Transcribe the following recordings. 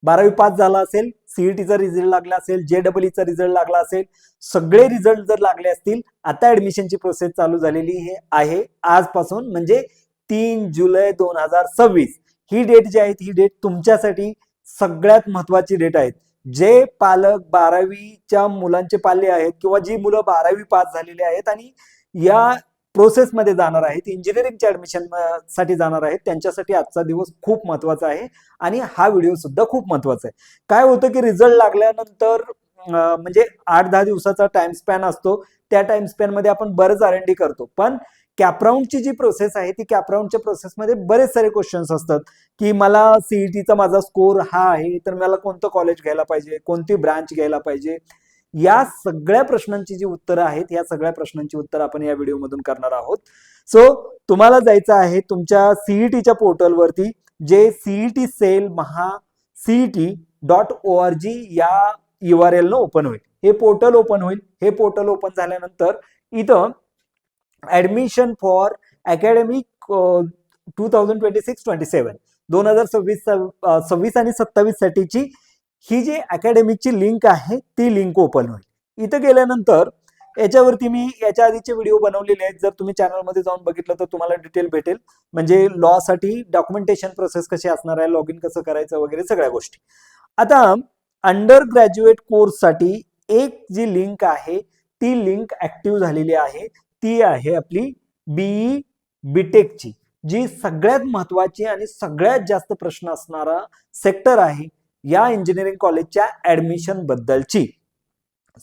12वी पास झाला असेल, सीईटीचा रिझल्ट लागला असेल, जेईईचा रिझल्ट लागला असेल, सगळे रिझल्ट जर लागले असतील, आता ऍडमिशनची प्रोसेस चालू झालेली आहे आजपासून, म्हणजे 3 जुलै 2026 ही डेट जी आहे ही डेट तुमच्यासाठी सगळ्यात महत्वाची डेट आहे. जे पालक 12वीच्या मुलांचे पाल्य आहेत किंवा जी मुलं 12वी पास झालेली आहेत आणि या प्रोसेसमध्ये जाणार आहेत, इंजिनिअरिंगच्या ऍडमिशन साठी जाणार आहेत, त्यांच्यासाठी आजचा दिवस खूप महत्वाचा आहे आणि हा व्हिडिओ सुद्धा खूप महत्वाचा आहे. काय होतं की रिझल्ट लागल्यानंतर म्हणजे 8-10 दिवसाचा टाइम स्पॅन असतो, त्या टाइम स्पॅन मध्ये आपण बरंच R&D करतो, पण कॅपराऊंडची जी प्रोसेस आहे ती कॅपराऊंडच्या प्रोसेसमध्ये बरेच सारे क्वेश्चन्स असतात की मला सीईटीचा माझा स्कोर हा आहे तर मला कोणतं कॉलेज घ्यायला पाहिजे, कोणती ब्रांच घ्यायला पाहिजे, या सगळ्या प्रश्नांची जी उत्तरं आहेत या सगळ्या प्रश्नांची उत्तरं आपण या व्हिडिओमधून करणार आहोत. सो तुम्हाला जायचं आहे तुमच्या सीईटीच्या पोर्टलवरती, जे सीईटी सेल महा CET.org या URL न ओपन होईल. हे पोर्टल ओपन होईल. हे पोर्टल ओपन झाल्यानंतर इथं ऍडमिशन फॉर अकॅडमिक 2026-27 2026 आणि 27 साठीची ही जी अकॅडमिकची लिंक आहे ती लिंक ओपन होईल. इथं गेल्यानंतर याच्यावरती मी याच्या आधीचे व्हिडिओ बनवलेले आहेत, जर तुम्ही चॅनलमध्ये जाऊन बघितलं तर तुम्हाला डिटेल भेटेल, म्हणजे लॉ साठी डॉक्युमेंटेशन प्रोसेस कशी असणार आहे, लॉग इन कसं करायचं वगैरे सगळ्या गोष्टी. आता अंडर ग्रॅज्युएट कोर्ससाठी एक जी लिंक आहे ती लिंक ऍक्टिव्ह झालेली आहे, ती आहे आपली BE BTechची, जी सगळ्यात महत्वाची आणि सगळ्यात जास्त प्रश्न असणारा सेक्टर आहे या इंजिनिअरिंग कॉलेजच्या ऍडमिशन बद्दलची.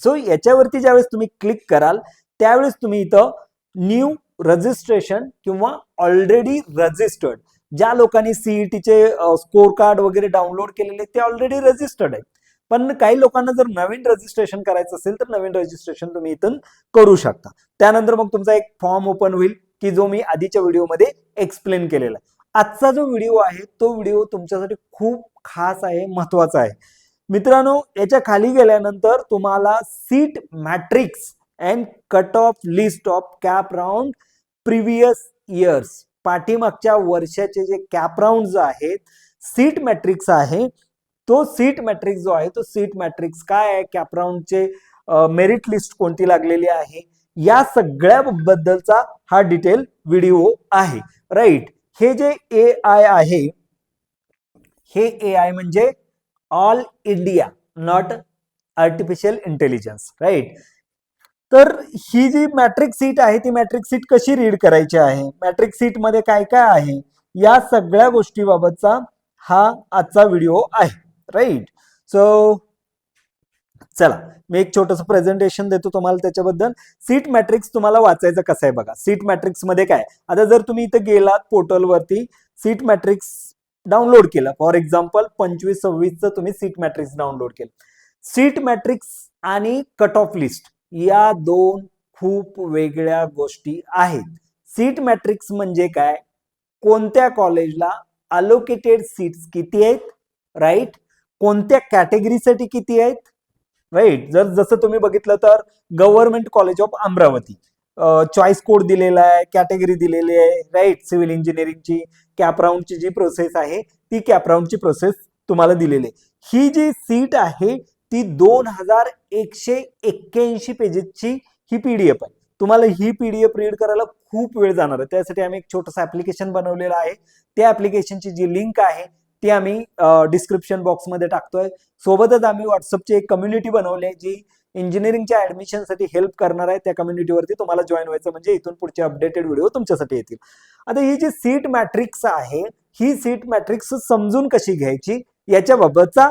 सो याच्यावरती ज्यावेळेस तुम्ही क्लिक कराल त्यावेळेस तुम्ही इथं न्यू रजिस्ट्रेशन किंवा ऑलरेडी रजिस्टर्ड, ज्या लोकांनी सीईटीचे स्कोर कार्ड वगैरे डाउनलोड केलेले ते ऑलरेडी रजिस्टर्ड आहेत, पण काही लोकांना जर नवीन रजिस्ट्रेशन करायचं असेल तर नवीन रजिस्ट्रेशन तुम्ही इथून करू शकता. त्यानंतर मग तुमचा एक फॉर्म ओपन होईल की जो मी आधीच्या व्हिडिओमध्ये एक्सप्लेन केलेला आहे. आजचा जो व्हिडिओ आहे तो व्हिडिओ तुमच्यासाठी खूप खास आहे, महत्वाचा आहे. मित्रांनो, याच्या खाली गेल्यानंतर तुम्हाला seat matrix and cut off list of cap round previous years, पाठीमागच्या वर्षाचे जे कॅप राऊंड आहेत, सीट मॅट्रिक्स आहे, तो सीट मॅट्रिक्स जो आहे तो सीट मॅट्रिक्स काय आहे, कॅप राऊंडचे मेरिट लिस्ट कोणती लागलेली आहे, या सगळ्या बद्दलचा हा डिटेल व्हिडिओ आहे. राईट, हे जे AI आहे, हे AI म्हणजे all India not artificial intelligence. Right, तर ही जी मॅट्रिक सीट आहे ती मॅट्रिक सीट कशी रीड करायची आहे, मॅट्रिक सीट मध्ये काय काय आहे, या सगळ्या गोष्टीबाबतचा हा आजचा व्हिडिओ आहे. राईट, सो चला मी एक छोटस प्रेझेंटेशन देतो तुम्हाला त्याच्याबद्दल. सीट मॅट्रिक्स तुम्हाला वाचायचं कसं आहे बघा. सीट मॅट्रिक्स मध्ये काय, आता जर तुम्ही इथं गेलात पोर्टलवरती, सीट मॅट्रिक्स डाउनलोड केलं, फॉर एक्झाम्पल 25-26 तुम्ही सीट मॅट्रिक्स डाउनलोड केलं. सीट मॅट्रिक्स आणि कट ऑफ लिस्ट या दोन खूप वेगळ्या गोष्टी आहेत. सीट मॅट्रिक्स म्हणजे काय, कोणत्या कॉलेजला अलोकेटेड सीट्स किती आहेत, राईट, कोणत्या कॅटेगरीसाठी किती आहेत, राईट. जर जसं तुम्ही बघितलं तर government college of Amravati choice code दिलेला आहे, कॅटेगरी दिलेली आहे, राईट, सिव्हिल इंजिनिअरिंगची कॅपराऊंडची जी प्रोसेस आहे ती कॅपराऊंडची प्रोसेस तुम्हाला दिलेली आहे. ही जी सीट आहे ती 2181 पेजेसची ही PDF आहे. तुम्हाला ही PDF रीड करायला खूप वेळ जाणार आहे, त्यासाठी आम्ही एक छोटंसं ऍप्लिकेशन बनवलेलं आहे. त्या ऍप्लिकेशनची जी लिंक आहे ती आम्ही डिस्क्रिप्शन बॉक्समध्ये टाकतोय. सोबतच आम्ही व्हॉट्सअपची एक कम्युनिटी बनवली आहे जी इंजिनिअरिंगच्या ऍडमिशनसाठी हेल्प करणार आहे. त्या कम्युनिटीवरती तुम्हाला जॉईन व्हायचं, म्हणजे इथून पुढचे अपडेटेड व्हिडिओ तुमच्यासाठी येतील. आता ही जी सीट मॅट्रिक्स आहे, ही सीट मॅट्रिक्स समजून कशी घ्यायची याच्याबाबतचा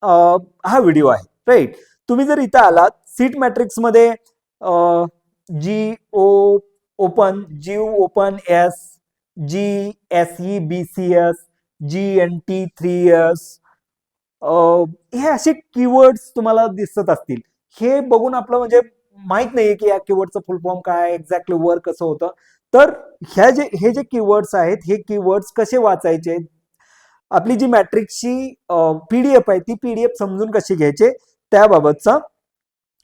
हा व्हिडिओ आहे. राईट, तुम्ही जर इथं आलात सीट मॅट्रिक्स मध्ये GOPEN GSEBCS GNT 3S हे असे कीवर्ड्स तुम्हाला दिसत असतील. हे बघून आपलं म्हणजे माहित नाहीये की या कीवर्डचं फुल फॉर्म काय, एक्झॅक्टली वर्क कसं होतं. तर हे जे कीवर्ड्स आहेत हे कीवर्ड्स कसे वाचायचे, आपली जी मॅट्रिक्सची PDF आहे ती PDF समजून कशी घ्यायचे त्याबाबतचा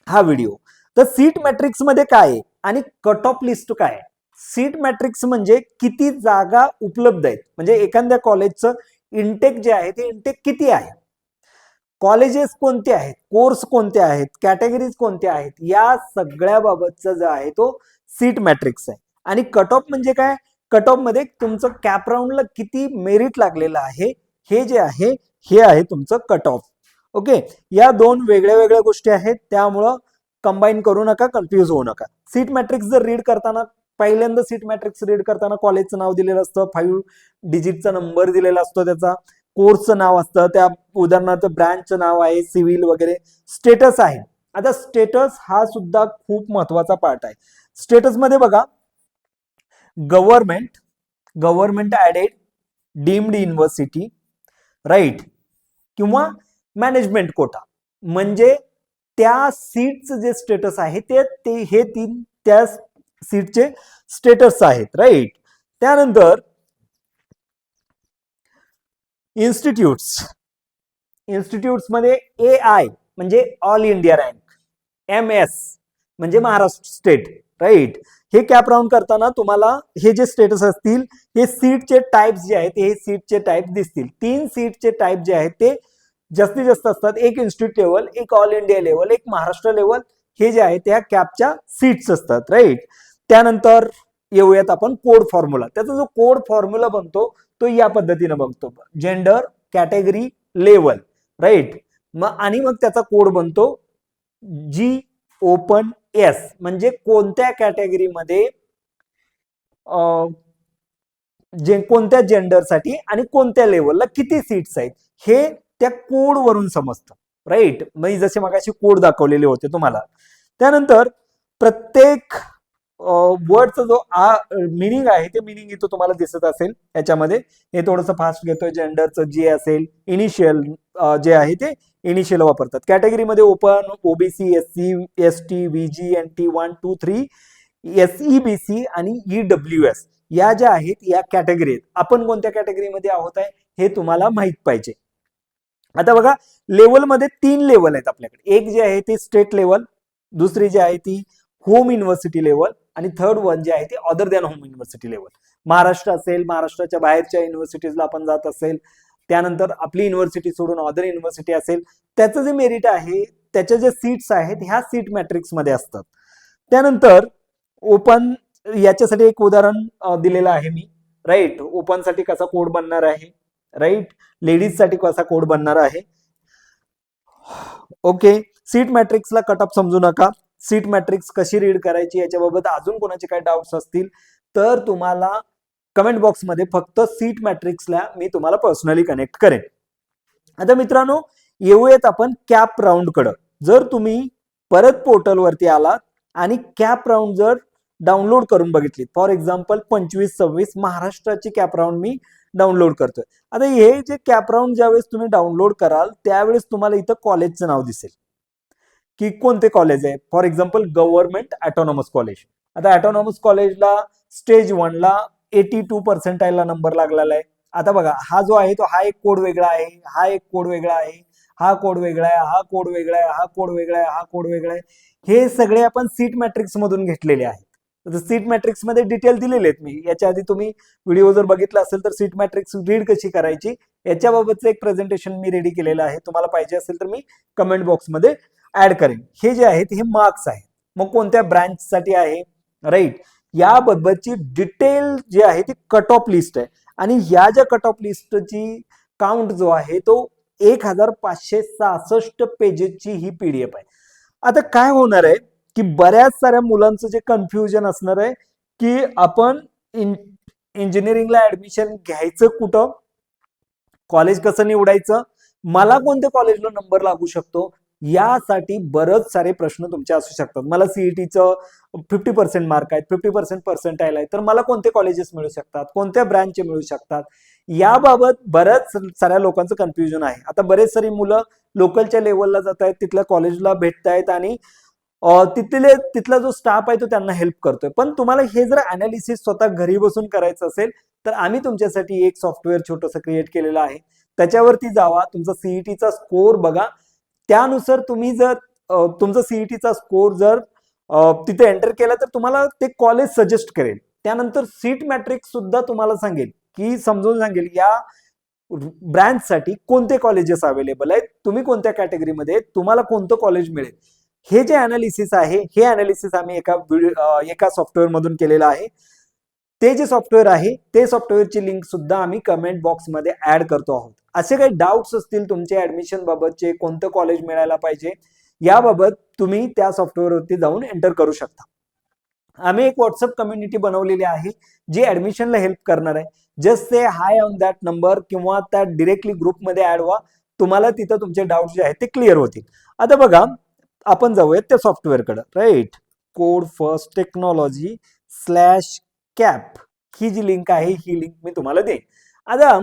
हा व्हिडिओ. तर सीट मॅट्रिक्स मध्ये काय आहे आणि कट ऑफ लिस्ट काय आहे. सीट मॅट्रिक्स म्हणजे किती जागा उपलब्ध आहेत, म्हणजे एखाद्या कॉलेजचं इंटेक जे आहे ते इंटेक किती आहे, कॉलेजेस कोणते आहेत, कोर्स कोणते आहेत, कॅटेगरीज कोणत्या आहेत, या सगळ्या बाबतचा जो आहे तो सीट मॅट्रिक्स आहे. आणि कट ऑफ म्हणजे काय, कट ऑफ मध्ये तुमचं कॅप राऊंडला किती मेरिट लागलेलं आहे हे जे आहे हे आहे तुमचं कट ऑफ. ओके, या दोन वेगळ्या वेगळ्या गोष्टी आहेत, त्यामुळं कंबाईन करू नका, कन्फ्यूज होऊ नका. सीट मॅट्रिक्स जर रीड करताना, पहिल्यांदा सीट मॅट्रिक्स रीड करताना कॉलेजचं नाव दिलेलं असतं, 5 डिजिटचा नंबर दिलेला असतो, त्याचा कोर्सचं नाव असतं, त्या उदाहरणार्थ ब्रँचचं नाव आहे, सिव्हिल वगैरे, स्टेटस आहे. आता स्टेटस हा सुद्धा खूप महत्वाचा पार्ट आहे. स्टेटस मध्ये बघा, government aided, deemed university, right, किंवा मॅनेजमेंट कोटा, म्हणजे त्या सीटचं जे स्टेटस आहे ते हे तीन त्या सीटचे स्टेटस आहेत, राईट. त्यानंतर इन्स्टिट्यूट्स मध्ये AI म्हणजे ऑल इंडिया रँक, MS म्हणजे महाराष्ट्र स्टेट, राईट. हे कॅप राऊंड करताना तुम्हाला हे जे स्टेटस असतील हे सीटचे टाइप्स जे आहेत हे सीटचे टाइप दिसतील. 3 सीटचे टाइप जे आहेत ते जास्तीत जास्त असतात, एक इन्स्टिट्यूट लेवल, एक ऑल इंडिया लेवल, एक महाराष्ट्र लेवल, हे जे आहे त्या कॅपच्या सीट्स असतात, राईट. त्यानंतर येऊयात आपण कोड फॉर्म्युला. त्याचा जो कोड फॉर्म्युला बनतो तो या पद्धतीने बनतो, जेंडर, कॅटेगरी, लेवल, राईट. आणि मग त्याचा कोड बनतो GOPEN-S, म्हणजे कोणत्या कॅटेगरीमध्ये कोणत्या जेंडरसाठी आणि कोणत्या लेवलला किती सीट्स आहेत हे त्या कोड वरून समजतं, राईट. म्हणजे जसे मगाशी कोड दाखवलेले होते तुम्हाला. त्यानंतर प्रत्येक वर्डचा जो मिनिंग आहे ते मिनिंग इथं तुम्हाला दिसत असेल याच्यामध्ये. हे थोडंसं फास्ट घेतोय. जेंडरचं जे असेल इनिशियल जे आहे ते इनिशियल वापरतात. कॅटेगरीमध्ये open, OBC, SC, ST, VG, NT 1, 2, 3, SEBC आणि EWS या ज्या आहेत या कॅटेगरी आहेत. आपण कोणत्या कॅटेगरीमध्ये आहोत आहे हे तुम्हाला माहित पाहिजे. आता बघा, लेवलमध्ये 3 लेवल आहेत आपल्याकडे. एक जे आहे ते स्टेट लेवल, दुसरी जी आहे ती होम युनिव्हर्सिटी लेवल, आणि थर्ड वन जे आहे ते other than home university level. Maharashtra असेल, महाराष्ट्राच्या बाहेरच्या युनिव्हर्सिटीजला आपण जात असेल, त्यानंतर आपली युनिव्हर्सिटी सोडून अदर युनिव्हर्सिटी असेल, त्याचं जे मेरिट आहे, त्याच्या जे सीट्स आहेत ह्या सीट मॅट्रिक्स मध्ये असतात. त्यानंतर ओपन, याच्यासाठी एक उदाहरण दिलेलं आहे मी, राईट. ओपन साठी कसा कोड बनणार आहे, राईट. लेडीज साठी कसा कोड बनणार आहे. ओके, सीट मॅट्रिक्सला कट ऑफ समजू नका. सीट मॅट्रिक्स कशी रीड करायची याच्याबाबत अजून कोणाचे काही डाऊट्स असतील तर तुम्हाला कमेंट बॉक्समध्ये फक्त सीट मॅट्रिक्सला मी तुम्हाला पर्सनली कनेक्ट करेन. आता मित्रांनो, येऊयात आपण कॅप राऊंड कडे. जर तुम्ही परत पोर्टलवरती आलात आणि कॅप राऊंड जर डाउनलोड करून बघितली, फॉर एक्झाम्पल 25-26 महाराष्ट्राची कॅप राऊंड मी डाउनलोड करतोय. आता हे जे कॅप राऊंड ज्यावेळेस तुम्ही डाउनलोड कराल त्यावेळेस तुम्हाला इथं कॉलेजचं नाव दिसेल की कोणते कॉलेज आहे. For example government autonomous college. आता ऑटोनॉमस कॉलेजला स्टेज 1ला 82% नंबर लागलेला आहे. आता बघा, हा जो आहे तो हा एक कोड वेगळा आहे, हा एक कोड वेगळा आहे, हा कोड वेगळा आहे, हा कोड वेगळा आहे, हा कोड वेगळा आहे, हा कोड वेगळा आहे. हे सगळे आपण सीट मॅट्रिक्स मधून घेतलेले आहेत. सीट मॅट्रिक्स मध्ये डिटेल दिलेले आहेत मी. याच्या आधी तुम्ही व्हिडिओ जर बघितला असेल तर सीट मॅट्रिक्स रीड कशी करायची याच्याबाबतचं एक प्रेझेंटेशन मी रेडी केलेलं आहे. तुम्हाला पाहिजे असेल तर मी कमेंट बॉक्समध्ये ऍड करेन. हे जे आहेत हे मार्क्स आहेत, मग कोणत्या ब्रँच साठी आहे, राईट. याबाबतची डिटेल जे आहे ती कट ऑफ लिस्ट आहे. आणि या ज्या कट ऑफ लिस्टची काउंट जो आहे तो 1566 पेजेसची ही PDF आहे. आता काय होणार आहे की बऱ्याच साऱ्या मुलांचं जे कन्फ्युजन असणार आहे की आपण इंजिनिअरिंगला ऍडमिशन घ्यायचं कुठं, कॉलेज कसं निवडायचं, मला कोणत्या कॉलेजला नंबर लागू शकतो, यासाठी बरेच सारे प्रश्न तुमचे असू शकतात. मला सीईटीचं 50% मार्क आहेत, 50% पर्सेंटाईल आहे, तर मला कोणते कॉलेजेस मिळू शकतात, कोणत्या ब्रँच मिळू शकतात, याबाबत बऱ्याच साऱ्या लोकांचं कन्फ्युजन आहे. आता बरेच सारी मुलं लोकलच्या लेवलला जात आहेत, तिथल्या कॉलेजला भेटतायत आणि तिथला जो स्टाफ आहे तो त्यांना हेल्प करतोय. पण तुम्हाला हे जर अनालिसिस स्वतः घरी बसून करायचं असेल तर आम्ही तुमच्यासाठी एक सॉफ्टवेअर छोटंसं क्रिएट केलेलं आहे. त्याच्यावरती जावा, तुमचा सीईटीचा स्कोर बघा, त्यानुसार तुम्ही जर तुमचा सीईटीचा स्कोर जर तिथे एंटर केला तर तुम्हाला ते कॉलेज सजेस्ट करेल. त्यानंतर सीट मॅट्रिक्स सुद्धा तुम्हाला सांगेल की समजून सांगेल या ब्रँचसाठी कोणते कॉलेजेस अवेलेबल आहेत, तुम्ही कोणत्या कॅटेगरीमध्ये आहेत, तुम्हाला कोणतं कॉलेज मिळेल, हे जे अनालिसिस आहे हे अनालिसिस आम्ही एका सॉफ्टवेअर मधून केलेलं आहे. ते जे सॉफ्टवेअर आहे ते सॉफ्टवेअरची लिंक सुद्धा आम्ही कमेंट बॉक्समध्ये ऍड करतो आहोत. असे काही डाऊट्स असतील तुमचे ऍडमिशन बाबतचे, कोणतं कॉलेज मिळायला पाहिजे याबाबत, तुम्ही त्या सॉफ्टवेअरवरती जाऊन एंटर करू शकता. आम्ही एक व्हॉट्सअप कम्युनिटी बनवलेली आहे जी ऍडमिशनला हेल्प करणार आहे. Just say high on that number किंवा त्या डिरेक्टली ग्रुपमध्ये ऍड व्हा, तुम्हाला तिथं तुमचे डाऊट्स जे आहेत ते क्लिअर होतील. आता बघा, आपण जाऊयात त्या सॉफ्टवेअरकडे. Right, code first technology /cap ही जी लिंक आहे ही लिंक मी तुम्हाला देईन. आता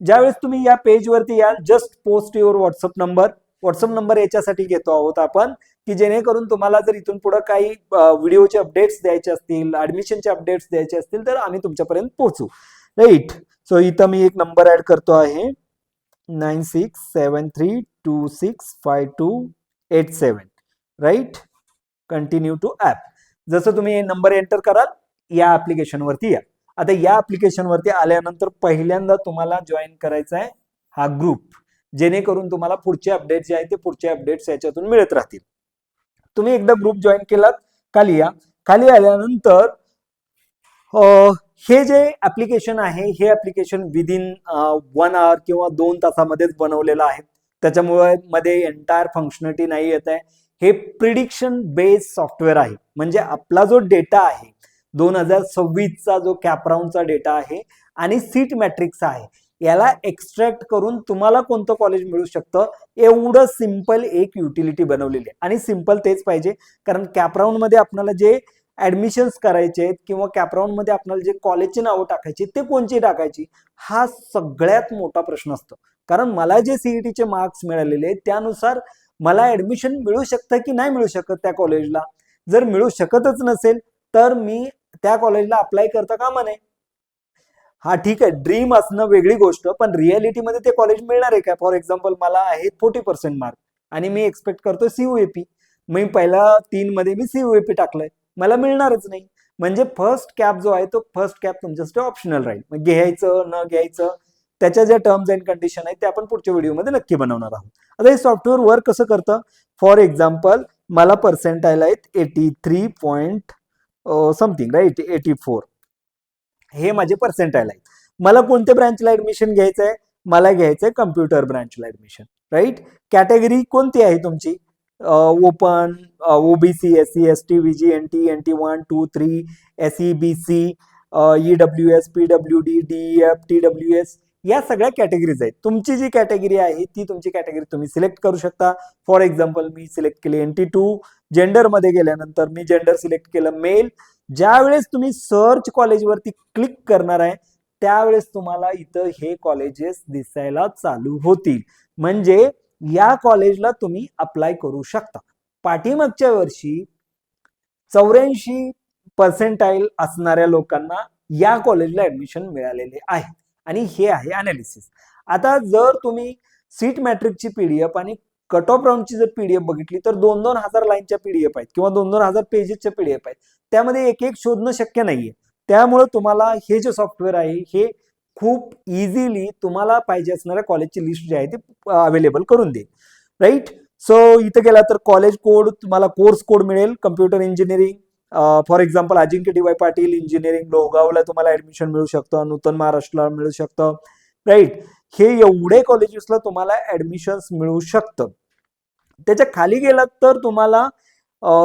ज्यावेळेस तुम्ही या पेजवरती याल, just post your WhatsApp number याच्यासाठी घेतो आहोत आपण की जेणेकरून तुम्हाला जर इथून पुढे काही व्हिडिओचे अपडेट्स द्यायचे असतील, ऍडमिशनचे अपडेट्स द्यायचे असतील तर आम्ही तुमच्यापर्यंत पोहोचू. राईट, सो इथं मी एक नंबर ऍड करतो आहे 9673265287. Right, continue to app. जसं तुम्ही हे नंबर एंटर कराल या ऍप्लिकेशन वरती या. आता या ऍप्लिकेशन वरती आल्यानंतर पहिल्यांदा तुम्हाला जॉईन करायचा आहे हा ग्रुप, जेणेकरून तुम्हाला पुढचे अपडेट्स जे आहेत ते पुढचे अपडेट्स याच्यातून मिळत राहतील. तुम्ही एकदा ग्रुप जॉईन केलात, खाली या. खाली आल्यानंतर हे जे ऍप्लिकेशन आहे हे ऍप्लिकेशन विदिन 1 आवर किंवा 2 तासामध्येच बनवलेलं आहे. त्याच्यामुळे मध्ये एंटायर फंक्शनॅलिटी नाही येत आहे. हे प्रिडिक्शन बेस्ड सॉफ्टवेअर आहे. म्हणजे आपला जो डेटा आहे 2026चा जो कॅपराऊंडचा डेटा आहे आणि सीट मॅट्रिक्स आहे, याला एक्स्ट्रॅक्ट करून तुम्हाला कोणतं कॉलेज मिळू शकतं एवढं सिंपल एक युटिलिटी बनवलेली आहे. आणि सिंपल तेच पाहिजे, कारण कॅपराऊंड मध्ये आपल्याला जे ऍडमिशन्स करायचे आहेत किंवा कॅपराऊंड मध्ये आपल्याला जे कॉलेजची नावं टाकायची ते कोणची टाकायची, हा सगळ्यात मोठा प्रश्न असतो. कारण मला जे सीईटीचे मार्क्स मिळालेले त्यानुसार मला ऍडमिशन मिळू शकतं की नाही मिळू शकत त्या कॉलेजला. जर मिळू शकतच नसेल तर मी त्या कॉलेजला अप्लाय करता कामा नये. हा ठीक आहे, ड्रीम असणं वेगळी गोष्ट, पण रिअलिटीमध्ये ते कॉलेज मिळणार आहे का? फॉर एक्झाम्पल मला आहे 40% मार्क आणि मी एक्सपेक्ट करतोय सीयूएपी. मी पहिला 3 मध्ये मी सीयूएपी टाकलंय, मला मिळणारच नाही. म्हणजे फर्स्ट कॅप जो आहे तो फर्स्ट कॅप तुमच्यासाठी ऑप्शनल राहील. मग घ्यायचं न घ्यायचं त्याच्या ज्या टर्म्स अँड कंडिशन आहेत ते आपण पुढच्या व्हिडिओमध्ये नक्की बनवणार आहोत. आता हे सॉफ्टवेअर वर्क कसं करतं, फॉर एक्झाम्पल मला पर्सेंटाईल आहेत 83 पॉईंट समथिंग, राईट, 84 हे माझे पर्सेंटाईल आहेत. मला कोणत्या ब्रँचला ऍडमिशन घ्यायचं आहे, मला घ्यायचंय कम्प्युटर ब्रँचला ऍडमिशन. राईट, कॅटेगरी कोणती आहे तुमची, open, OBC, SC, ST, VJNT, NT1, 2, 3, SEBC, EWS, PWD, DEF, TWS, या सगळ्या कॅटेगरीज आहेत. तुमची जी कॅटेगरी आहे ती तुमची कॅटेगरी तुम्ही सिलेक्ट करू शकता. फॉर एक्झाम्पल मी सिलेक्ट केली NT2. जेंडर मध्ये गेल्यानंतर मी जेंडर सिलेक्ट केलं मेल. ज्यावेळेस तुम्ही सर्च कॉलेजवरती क्लिक करणार आहे त्यावेळेस तुम्हाला इथं हे कॉलेजेस दिसायला चालू होतील. म्हणजे या कॉलेजला तुम्ही अप्लाय करू शकता. पाठीमागच्या वर्षी 84% असणाऱ्या लोकांना या कॉलेजला ऍडमिशन मिळालेले आहे आणि हे आहे अनालिसिस. आता जर तुम्ही सीट मॅट्रिकची पीडीएफ आणि कट ऑफ राऊंडची जर पीडीएफ बघितली तर 2-2 हजार लाईनच्या पीडीएफ आहेत किंवा 2-2 हजार पेजेसच्या पीडीएफ आहेत. त्यामध्ये एक एक शोधणं शक्य नाहीये. त्यामुळे तुम्हाला हे जे सॉफ्टवेअर आहे हे खूप इझिली तुम्हाला पाहिजे असणाऱ्या कॉलेजची लिस्ट जी आहे ती अवेलेबल करून देईल. राईट, सो इथं गेला तर कॉलेज कोड तुम्हाला, कोर्स कोड मिळेल. Computer engineering, for example Ajinkya DY Patil engineering लोहगावला तुम्हाला ऍडमिशन मिळू शकतं, नूतन महाराष्ट्राला मिळू शकतं. राईट, हे एवढे कॉलेजेसला तुम्हाला ऍडमिशन्स मिळू शकतं. त्याच्या खाली गेलात तर तुम्हाला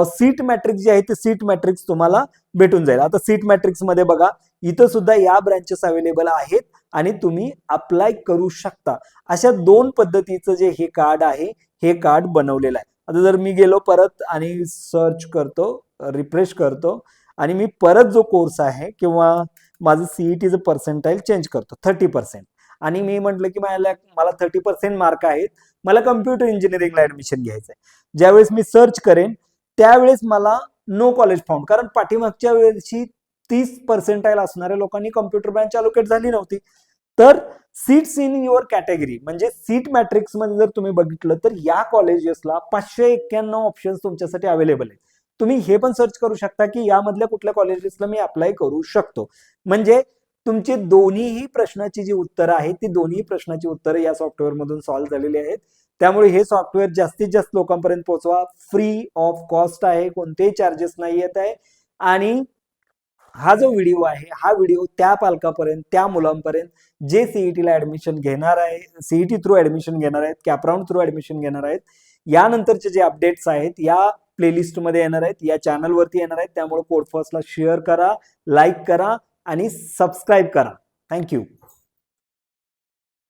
सीट मॅट्रिक्स जे आहे ते सीट मॅट्रिक्स तुम्हाला भेटून जाईल. आता सीट मॅट्रिक्स मध्ये बघा, इथं सुद्धा या ब्रँचेस अवेलेबल आहेत आणि तुम्ही अप्लाय करू शकता. अशा 2 पद्धतीचं जे हे कार्ड आहे हे कार्ड बनवलेलं आहे. आता जर मी गेलो परत आणि सर्च करतो, रिफ्रेश करतो आणि मी परत जो कोर्स आहे किंवा माझं सीईटीचं पर्सेंटाईल चेंज करतो 30% आणि मी म्हटलं की मला 30% मार्क आहेत, मला कम्प्युटर इंजिनिअरिंगला ऍडमिशन घ्यायचं आहे. ज्यावेळेस मी सर्च करेन त्यावेळेस मला नो कॉलेज फाउंड, कारण पाठीमागच्या वेळेची 30% असणाऱ्या लोकांनी कम्प्युटर ब्रँच अलोकेट झाली नव्हती. तर सीट्स इन युअर कॅटेगरी म्हणजे सीट मॅट्रिक्स मध्ये जर तुम्ही बघितलं तर या कॉलेजेसला 591 ऑप्शन्स तुमच्यासाठी अवेलेबल आहेत. तुम्ही हे पण सर्च करू शकता की यामधल्या कुठल्या कॉलेजेसला मी अप्लाय करू शकतो. म्हणजे तुमचे दोन्हीही प्रश्नाची जी उत्तरं आहेत ती दोन्ही प्रश्नाची उत्तरं या सॉफ्टवेअर मधून सॉल्व्ह झालेली आहेत. त्यामुळे हे सॉफ्टवेअर जास्तीत जास्त लोकांपर्यंत पोहोचवा. फ्री ऑफ कॉस्ट आहे, कोणतेही चार्जेस नाही येत आहे. आणि हा जो व्हिडिओ आहे हा व्हिडिओ त्या पालकापर्यंत, त्या मुलांपर्यंत जे सीईटीला ऍडमिशन घेणार आहे, सीईटी थ्रू ऍडमिशन घेणार आहेत, कॅपराऊंड थ्रू ऍडमिशन घेणार आहेत, यानंतरचे जे अपडेट्स आहेत या प्लेलिस्ट मध्ये येणार आहेत, या चॅनलवरती येणार आहेत. त्यामुळे कोड फर्स्टला शेअर करा, लाईक करा आणि सबस्क्राईब करा. थँक्यू.